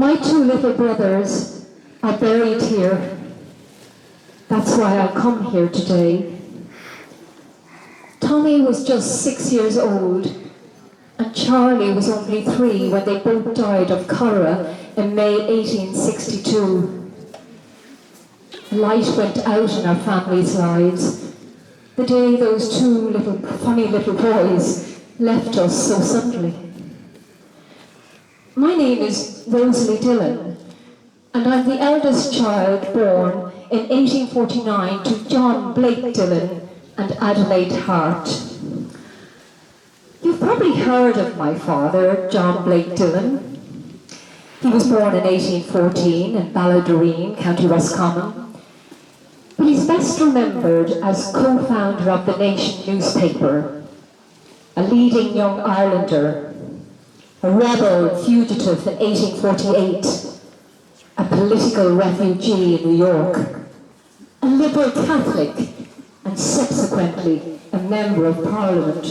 My two little brothers are buried here. That's why I come here today. Tommy was just 6 years old, and Charlie was only 3 when they both died of cholera in May 1862. Light went out in our family's lives the day those two funny little boys left us so suddenly. My name is Rosalie Dillon, and I'm the eldest child born in 1849 to John Blake Dillon and Adelaide Hart. You've probably heard of my father, John Blake Dillon. He was born in 1814 in Ballydoreen, County Roscommon, but he's best remembered as co-founder of the Nation newspaper, a leading young Irelander, a rebel fugitive in 1848, a political refugee in New York, a liberal Catholic, and subsequently a member of Parliament.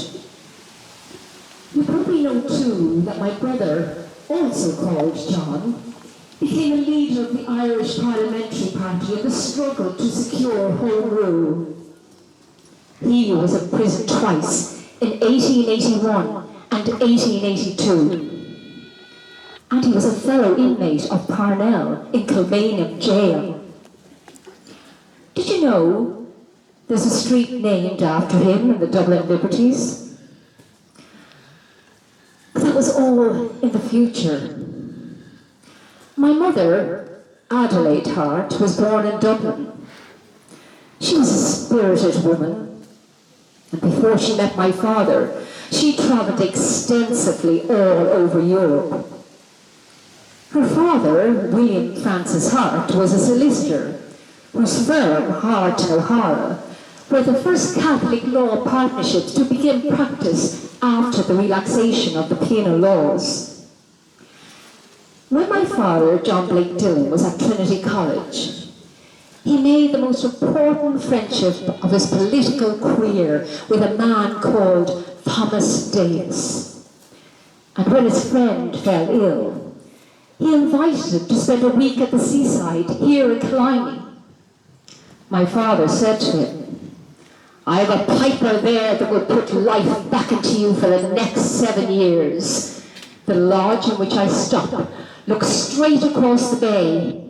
You probably know too that my brother, also called John, became a leader of the Irish Parliamentary Party in the struggle to secure Home Rule. He was imprisoned twice, in 1881 and 1882. And he was a fellow inmate of Parnell in Kilmainham Jail. Did you know there's a street named after him in the Dublin Liberties? But that was all in the future. My mother, Adelaide Hart, was born in Dublin. She was a spirited woman, and before she met my father, she travelled extensively all over Europe. Her father, William Francis Hart, was a solicitor whose firm, Hart and O'Hara, were the first Catholic law partnerships to begin practice after the relaxation of the penal laws. When my father, John Blake Dillon, was at Trinity College, he made the most important friendship of his political career with a man called Thomas Davis. And when his friend fell ill, he invited him to spend a week at the seaside here in Killiney. My father said to him, "I have a piper there that will put life back into you for the next 7 years. The lodge in which I stop looks straight across the bay,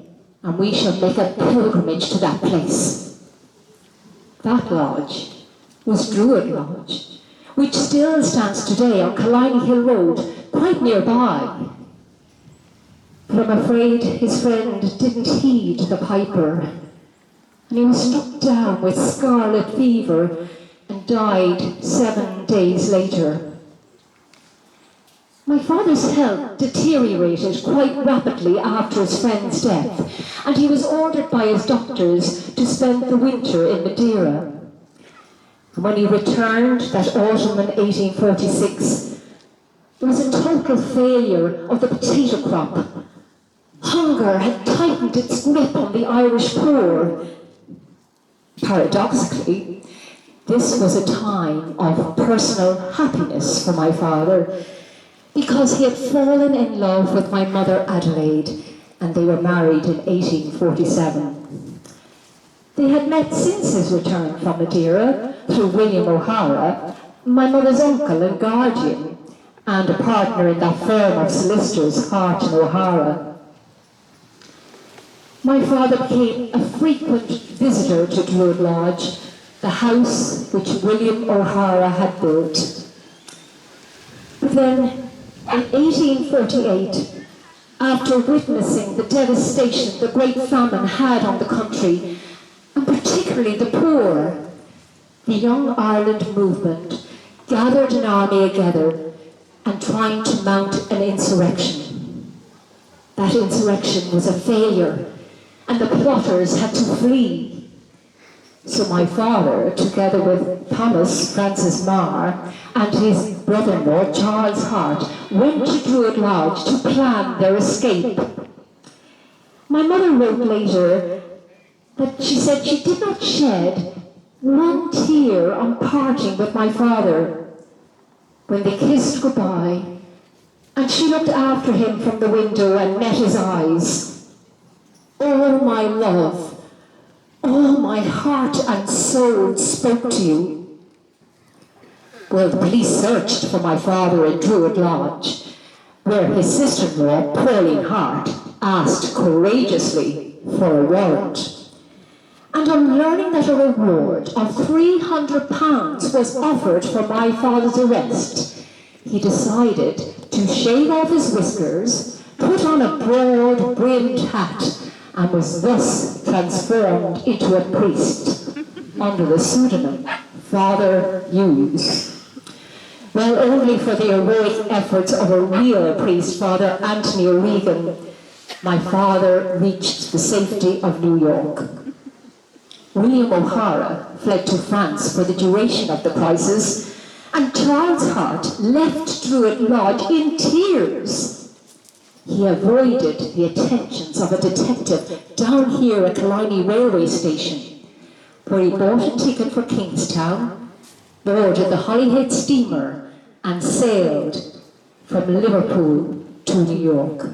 and we shall make a pilgrimage to that place." That lodge was Druid Lodge, which still stands today on Killiney Hill Road, quite nearby. But I'm afraid his friend didn't heed the piper, and he was struck down with scarlet fever and died 7 days later. My father's health deteriorated quite rapidly after his friend's death, and he was ordered by his doctors to spend the winter in Madeira. And when he returned that autumn in 1846, there was a total failure of the potato crop. Hunger had tightened its grip on the Irish poor. Paradoxically, this was a time of personal happiness for my father, because he had fallen in love with my mother Adelaide, and they were married in 1847. They had met since his return from Madeira through William O'Hara, my mother's uncle and guardian, and a partner in that firm of solicitors, Hart and O'Hara. My father became a frequent visitor to Druid Lodge, the house which William O'Hara had built. But then, in 1848, after witnessing the devastation the Great Famine had on the country, and particularly the poor, the Young Ireland movement gathered an army together and trying to mount an insurrection. That insurrection was a failure, and the plotters had to flee. So my father, together with Thomas Francis Marr and his brother-in-law Charles Hart, went to Druid Lodge to plan their escape. My mother wrote later that she said she did not shed one tear on parting with my father when they kissed goodbye and she looked after him from the window and met his eyes. All my love, all my heart and soul spoke to you. Well, the police searched for my father in Druid Lodge, where his sister-in-law, Pauline Hart, asked courageously for a warrant. And on learning that a reward of £300 was offered for my father's arrest, he decided to shave off his whiskers, put on a broad-brimmed hat, and was thus transformed into a priest under the pseudonym Father Hughes. Well, only for the heroic efforts of a real priest, Father Anthony O'Regan, my father reached the safety of New York. William O'Hara fled to France for the duration of the crisis, and Charles Hart left Druid Lodge in tears. He avoided the attentions of a detective down here at Killiney railway station, where he bought a ticket for Kingstown, boarded the Holyhead steamer, and sailed from Liverpool to New York.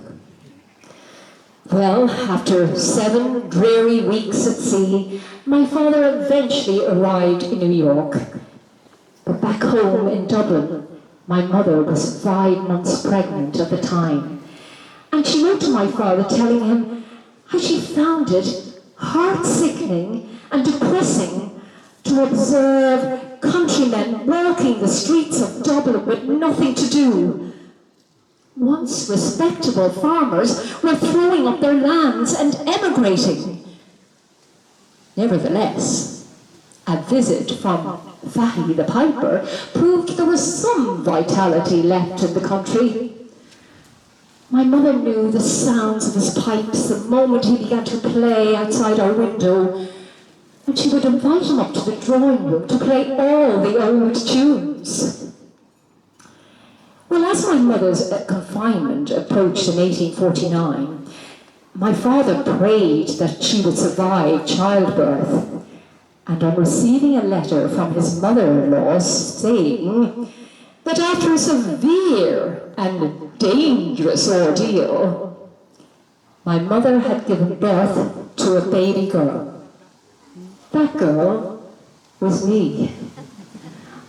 Well, after 7 dreary weeks at sea, my father eventually arrived in New York. But back home in Dublin, my mother was 5 months pregnant at the time. And she wrote to my father telling him how she found it heart-sickening and depressing to observe countrymen walking the streets of Dublin with nothing to do. Once respectable farmers were throwing up their lands and emigrating. Nevertheless, a visit from Fahy the Piper proved there was some vitality left in the country. My mother knew the sounds of his pipes the moment he began to play outside our window, and she would invite him up to the drawing room to play all the old tunes. Well, as my mother's confinement approached in 1849, my father prayed that she would survive childbirth, and on receiving a letter from his mother-in-law saying that after a severe and dangerous ordeal, my mother had given birth to a baby girl. That girl was me.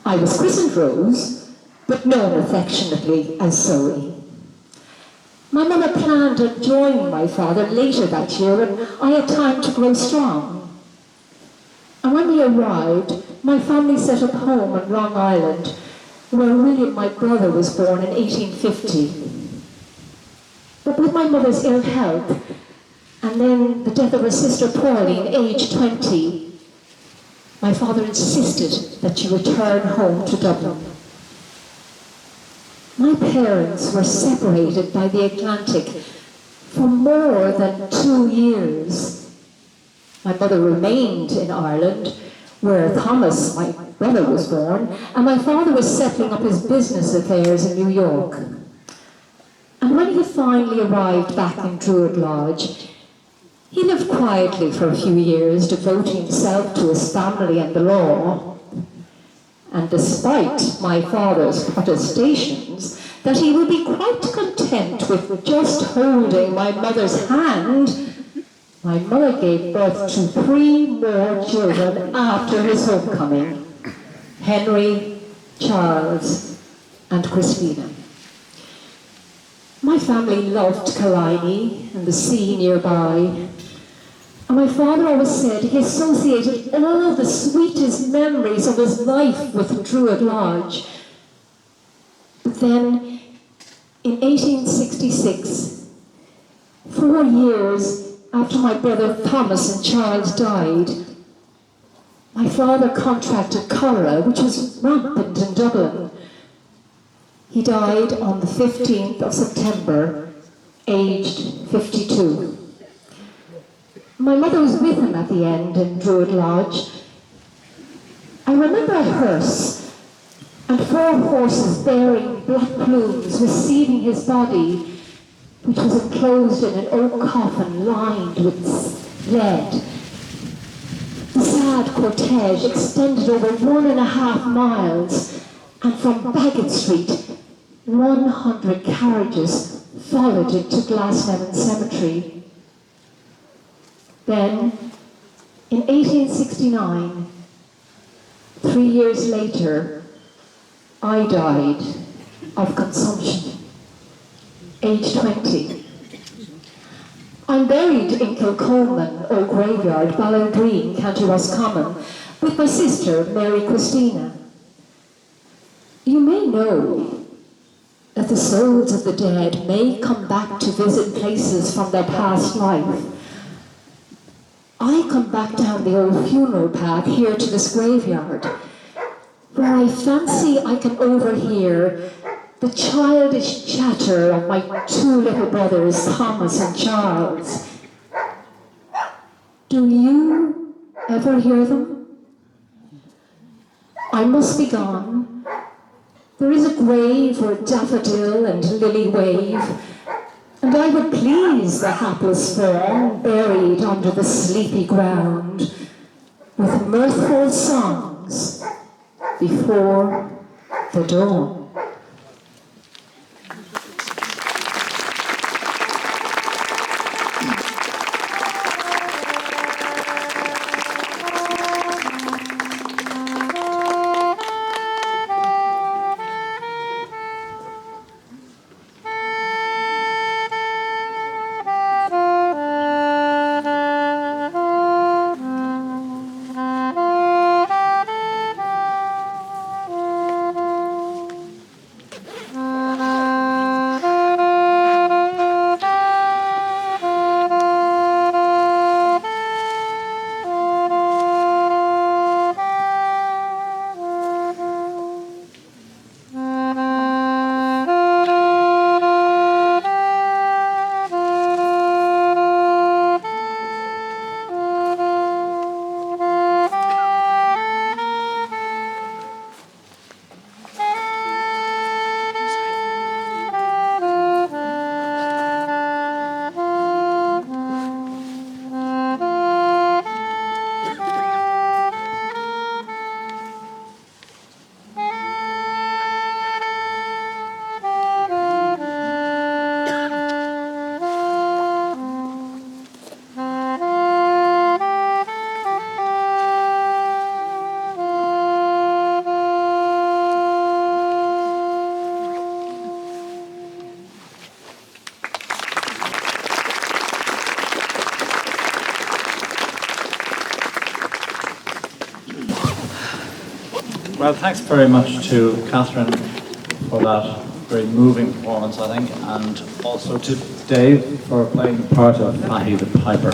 I was christened Rose, but known affectionately as Zoe. My mother planned on joining my father later that year, and I had time to grow strong. And when we arrived, my family set up home on Long Island, where William, my brother, was born in 1850. But with my mother's ill health, and then the death of her sister Pauline, aged 20, my father insisted that she return home to Dublin. My parents were separated by the Atlantic for more than 2 years. My mother remained in Ireland, where Thomas, my brother, was born, and my father was settling up his business affairs in New York. And when he finally arrived back in Druid Lodge, he lived quietly for a few years, devoting himself to his family and the law. And despite my father's protestations that he would be quite content with just holding my mother's hand, my mother gave birth to 3 more children after his homecoming: Henry, Charles, and Christina. My family loved Killiney and the sea nearby. And my father always said he associated all the sweetest memories of his life with Druid Lodge. But then, in 1866, 4 years after my brother Thomas and Charles died, my father contracted cholera, which was rampant in Dublin. He died on the 15th of September, aged 52. My mother was with him at the end in Druid Lodge. I remember a hearse and 4 horses bearing black plumes receiving his body, which was enclosed in an oak coffin lined with lead. The sad cortege extended over 1.5 miles, and from Bagot Street, 100 carriages followed it to Glasnevin Cemetery. Then, in 1869, 3 years later, I died of consumption, age 20. I'm buried in Kilcolman Old Graveyard, Ballowgreen, County Roscommon, with my sister, Mary Christina. You may know that the souls of the dead may come back to visit places from their past life. I come back down the old funeral path here to this graveyard, where I fancy I can overhear the childish chatter of my 2 little brothers, Thomas and Charles. Do you ever hear them? I must be gone. There is a grave where daffodil and lily wave, and I would please the hapless form buried under the sleepy ground with mirthful songs before the dawn. Well, thanks very much to Catherine for that very moving performance, I think, and also to Dave for playing the part of Fahy the Piper.